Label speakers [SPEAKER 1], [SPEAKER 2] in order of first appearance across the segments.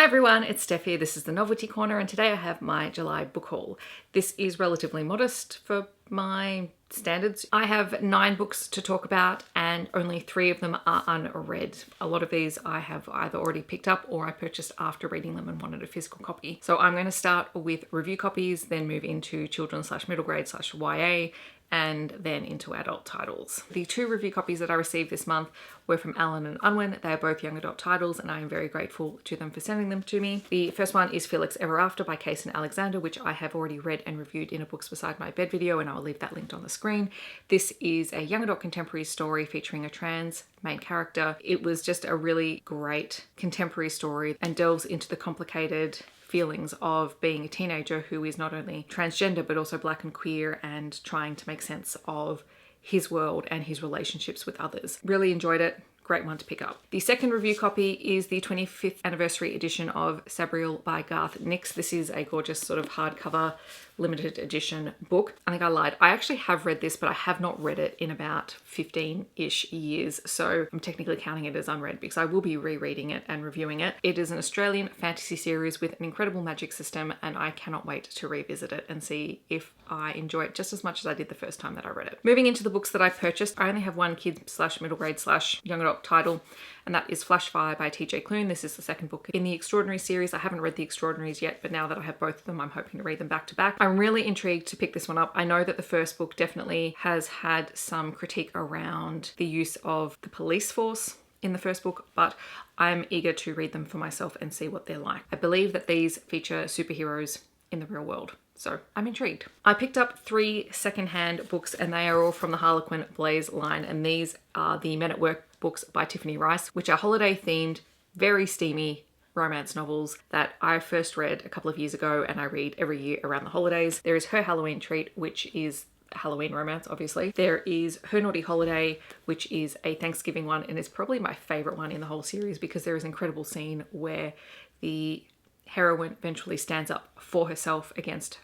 [SPEAKER 1] Hi everyone, it's Steph here. This is the Novelty Corner and today I have my July book haul. This is relatively modest for my standards. I have 9 books to talk about and only 3 of them are unread. A lot of these I have either already picked up or I purchased after reading them and wanted a physical copy. So I'm going to start with review copies, then move into children/middle grade/YA, and then into adult titles. The 2 review copies that I received this month were from Alan and Unwin. They are both young adult titles and I am very grateful to them for sending them to me. The first one is Felix Ever After by Kacen Alexander, which I have already read and reviewed in a Books Beside My Bed video, and I'll leave that linked on the screen. This is a young adult contemporary story featuring a trans main character. It was just a really great contemporary story and delves into the complicated feelings of being a teenager who is not only transgender but also black and queer and trying to make sense of his world and his relationships with others. Really enjoyed it. Great one to pick up. The second review copy is the 25th anniversary edition of Sabriel by Garth Nix. This is a gorgeous sort of hardcover limited edition book. I think I lied. I actually have read this, but I have not read it in about 15-ish years. So I'm technically counting it as unread because I will be rereading it and reviewing it. It is an Australian fantasy series with an incredible magic system and I cannot wait to revisit it and see if I enjoy it just as much as I did the first time that I read it. Moving into the books that I purchased, I only have one kid/middle grade/young adult title, and that is Flash Fire by TJ Klune. This is the second book in the Extraordinary series. I haven't read the Extraordinaries yet, but now that I have both of them, I'm hoping to read them back to back. I'm really intrigued to pick this one up. I know that the first book definitely has had some critique around the use of the police force in the first book, but I'm eager to read them for myself and see what they're like. I believe that these feature superheroes in the real world, so I'm intrigued. I picked up 3 secondhand books and they are all from the Harlequin Blaze line, and these are the Men at Work books by Tiffany Reisz, which are holiday themed, very steamy romance novels that I first read a couple of years ago and I read every year around the holidays. There is Her Halloween Treat, which is Halloween romance, obviously. There is Her Naughty Holiday, which is a Thanksgiving one and is probably my favorite one in the whole series because there is an incredible scene where the heroine eventually stands up for herself against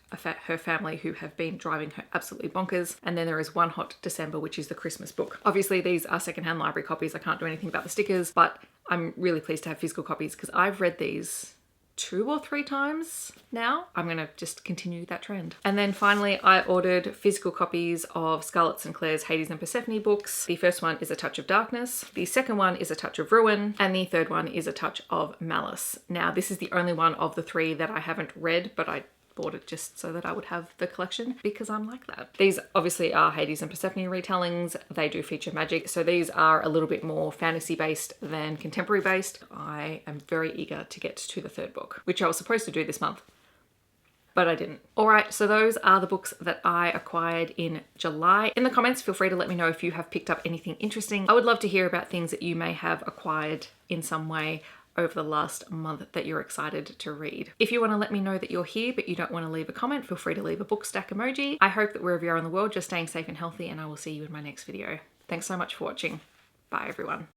[SPEAKER 1] her family who have been driving her absolutely bonkers. And then there is One Hot December, which is the Christmas book. Obviously these are secondhand library copies. I can't do anything about the stickers, but I'm really pleased to have physical copies because I've read these 2 or 3 times now. I'm gonna just continue that trend. And then finally, I ordered physical copies of Scarlett's and Clair's Hades and Persephone books. The first one is A Touch of Darkness. The second one is A Touch of Ruin. And the third one is A Touch of Malice. Now, this is the only one of the 3 that I haven't read, but I bought it just so that I would have the collection because I'm like that. These obviously are Hades and Persephone retellings. They do feature magic, so these are a little bit more fantasy based than contemporary based. I am very eager to get to the 3rd book, which I was supposed to do this month, but I didn't. All right, so those are the books that I acquired in July. In the comments, feel free to let me know if you have picked up anything interesting. I would love to hear about things that you may have acquired in some way over the last month that you're excited to read. If you want to let me know that you're here but you don't want to leave a comment, feel free to leave a book stack emoji. I hope that wherever you are in the world, you're staying safe and healthy, and I will see you in my next video. Thanks so much for watching. Bye everyone.